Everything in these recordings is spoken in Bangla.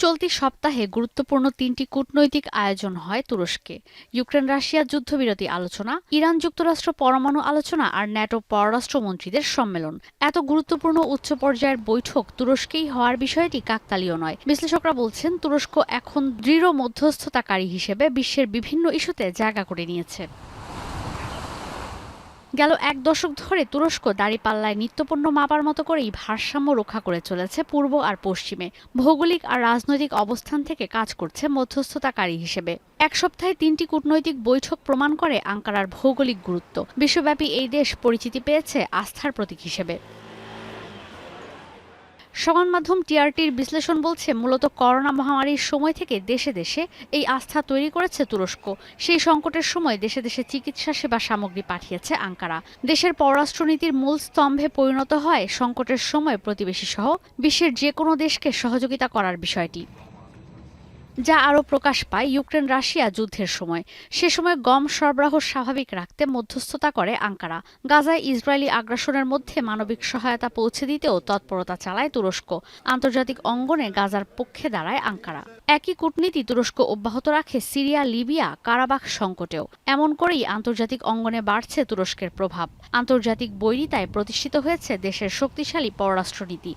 চলতি সপ্তাহে গুরুত্বপূর্ণ তিনটি কূটনৈতিক আয়োজন হয় তুরস্কে। ইউক্রেন রাশিয়া যুদ্ধবিরতি আলোচনা, ইরান যুক্তরাষ্ট্র পরমাণু আলোচনা আর ন্যাটো পররাষ্ট্রমন্ত্রীদের সম্মেলন। এত গুরুত্বপূর্ণ উচ্চ পর্যায়ের বৈঠক তুরস্কেই হওয়ার বিষয়টি কাকতালীয় নয়। বিশ্লেষকরা বলছেন, তুরস্ক এখন দৃঢ় মধ্যস্থতাকারী হিসেবে বিশ্বের বিভিন্ন ইস্যুতে জায়গা করে নিয়েছে। গেল এক দশক ধরে তুরস্ক দাঁড়িপাল্লায় নিত্যপণ্য মাপার মতো করেই ভারসাম্য রক্ষা করে চলেছে পূর্ব আর পশ্চিমে। ভৌগোলিক আর রাজনৈতিক অবস্থান থেকে কাজ করছে মধ্যস্থতাকারী হিসেবে। এক সপ্তাহে তিনটি কূটনৈতিক বৈঠক প্রমাণ করে আঙ্কারার ভৌগোলিক গুরুত্ব। বিশ্বব্যাপী এই দেশ পরিচিতি পেয়েছে আস্থার প্রতীক হিসেবে। সংবাদ মাধ্যম টিআরটির বিশ্লেষণ বলছে, মূলত করোনা মহামারীর সময় থেকে দেশে দেশে এই আস্থা তৈরি করেছে তুরস্ক। সেই সংকটের সময় দেশে দেশে চিকিৎসা সেবা সামগ্রী পাঠিয়েছে আঙ্কারা। দেশের পররাষ্ট্রনীতির মূল স্তম্ভে পরিণত হয় সংকটের সময় প্রতিবেশী সহ বিশ্বের যে কোনো দেশকে সহযোগিতা করার বিষয়টি, যা আরও প্রকাশ পায় ইউক্রেন রাশিয়া যুদ্ধের সময়। সে সময় গম সরবরাহ স্বাভাবিক রাখতে মধ্যস্থতা করে আঙ্কারা। গাজায় ইসরায়েলি আগ্রাসনের মধ্যে মানবিক সহায়তা পৌঁছে দিতেও তৎপরতা চালায় তুরস্ক। আন্তর্জাতিক অঙ্গনে গাজার পক্ষে দাঁড়ায় আঙ্কারা। একই কূটনীতি তুরস্ক অব্যাহত রাখে সিরিয়া, লিবিয়া, কারাবাখ সংকটেও। এমন করেই আন্তর্জাতিক অঙ্গনে বাড়ছে তুরস্কের প্রভাব। আন্তর্জাতিক বৈরিতায় প্রতিষ্ঠিত হয়েছে দেশের শক্তিশালী পররাষ্ট্রনীতি।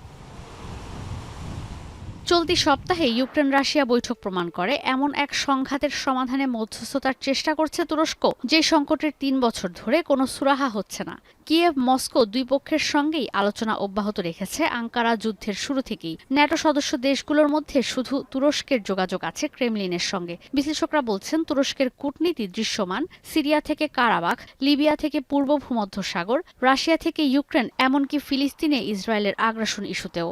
চলতি সপ্তাহে ইউক্রেন রাশিয়া বৈঠক প্রমাণ করে, এমন এক সংঘাতের সমাধানে মধ্যস্থতার চেষ্টা করছে তুরস্ক, যে সংকটের ৩ বছর ধরে কোনো সুরাহা হচ্ছে না। কিয়েভ, মস্কো দুই পক্ষের সঙ্গেই আলোচনা অব্যাহত রেখেছে আঙ্কারা যুদ্ধের শুরু থেকেই। ন্যাটো সদস্য দেশগুলোর মধ্যে শুধু তুরস্কের যোগাযোগ আছে ক্রেমলিনের সঙ্গে। বিশ্লেষকরা বলছেন, তুরস্কের কূটনীতি দৃশ্যমান। সিরিয়া থেকে কারাবাখ, লিবিয়া থেকে পূর্ব ভূমধ্যসাগর, রাশিয়া থেকে ইউক্রেন, এমনকি ফিলিস্তিনে ইসরায়েলের আগ্রাসন ইস্যুতেও।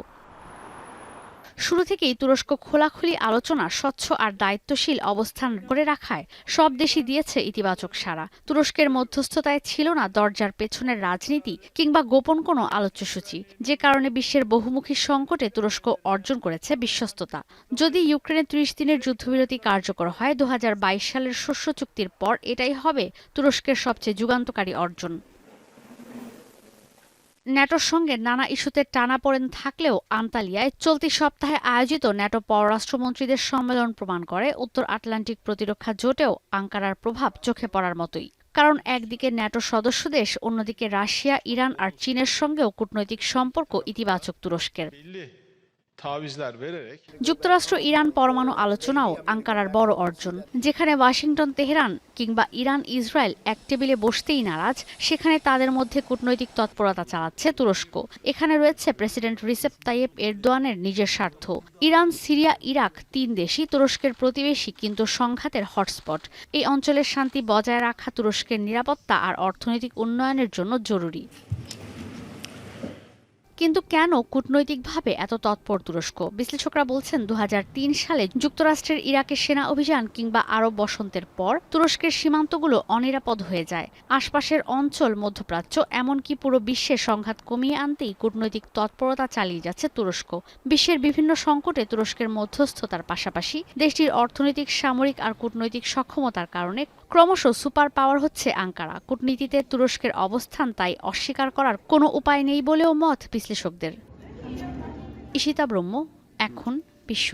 শুরু থেকেই তুরস্ক খোলাখুলি আলোচনা, স্বচ্ছ আর দায়িত্বশীল অবস্থান করে রাখায় সব দেশই দিয়েছে ইতিবাচক সাড়া। তুরস্কের মধ্যস্থতায় ছিল না দরজার পেছনের রাজনীতি কিংবা গোপন কোনো আলোচ্যসূচি, যে কারণে বিশ্বের বহুমুখী সংকটে তুরস্ক অর্জন করেছে বিশ্বস্ততা। যদি ইউক্রেনে ৩০ দিনের যুদ্ধবিরতি কার্যকর হয় ২০২২ সালের শস্য চুক্তির পর, এটাই হবে তুরস্কের সবচেয়ে যুগান্তকারী অর্জন। ন্যাটোর সঙ্গে নানা ইস্যুতে টানাপোড়েন থাকলেও আন্তালিয়ায় চলতি সপ্তাহে আয়োজিত ন্যাটো পররাষ্ট্রমন্ত্রীদের সম্মেলন প্রমাণ করে, উত্তর আটলান্টিক প্রতিরক্ষা জোটেও আঙ্কারার প্রভাব চোখে পড়ার মতোই। কারণ একদিকে ন্যাটো সদস্য দেশ, অন্যদিকে রাশিয়া, ইরান আর চীনের সঙ্গেও কূটনৈতিক সম্পর্ক ইতিবাচক তুরস্কের। যুক্তরাষ্ট্র ইরান পরমাণু আলোচনাও আঙ্কারার বড় অর্জন। যেখানে ওয়াশিংটন তেহরান কিংবা ইরান ইসরায়েল এক টেবিলে বসতেই নারাজ, সেখানে তাদের মধ্যে কূটনৈতিক তৎপরতা চালাচ্ছে তুরস্ক। এখানে রয়েছে প্রেসিডেন্ট রিসেপ তাইয়েপ এরদোয়ানের নিজের স্বার্থ। ইরান, সিরিয়া, ইরাক ৩ দেশই তুরস্কের প্রতিবেশী, কিন্তু সংঘাতের হটস্পট। এই অঞ্চলের শান্তি বজায় রাখা তুরস্কের নিরাপত্তা আর অর্থনৈতিক উন্নয়নের জন্য জরুরি। কিন্তু কেন কূটনৈতিকভাবে এত তৎপর তুরস্ক? বিশ্লেষকরা বলছেন, ২০০৩ সালে যুক্তরাষ্ট্রের ইরাকের সেনা অভিযান কিংবা আরব বসন্তের পর তুরস্কের সীমান্তগুলো অনিরাপদ হয়ে যায়। আশপাশের অঞ্চল, মধ্যপ্রাচ্য, এমনকি পুরো বিশ্বে সংঘাত কমিয়ে আনতেই কূটনৈতিক তৎপরতা চালিয়ে যাচ্ছে তুরস্ক। বিশ্বের বিভিন্ন সংকটে তুরস্কের মধ্যস্থতার পাশাপাশি দেশটির অর্থনৈতিক, সামরিক আর কূটনৈতিক সক্ষমতার কারণে ক্রমশ সুপার পাওয়ার হচ্ছে আঙ্কারা। কূটনীতিতে তুরস্কের অবস্থান তাই অস্বীকার করার কোনো উপায় নেই বলেও মত বিশ্লেষকদের। ঈশিতা ব্রহ্ম, এখন বিশ্ব।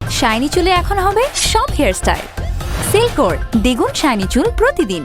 শাইনি চুলে এখন হবে সব হেয়ারস্টাইল। সিল্কোর দ্বিগুণ শাইনি চুল প্রতিদিন।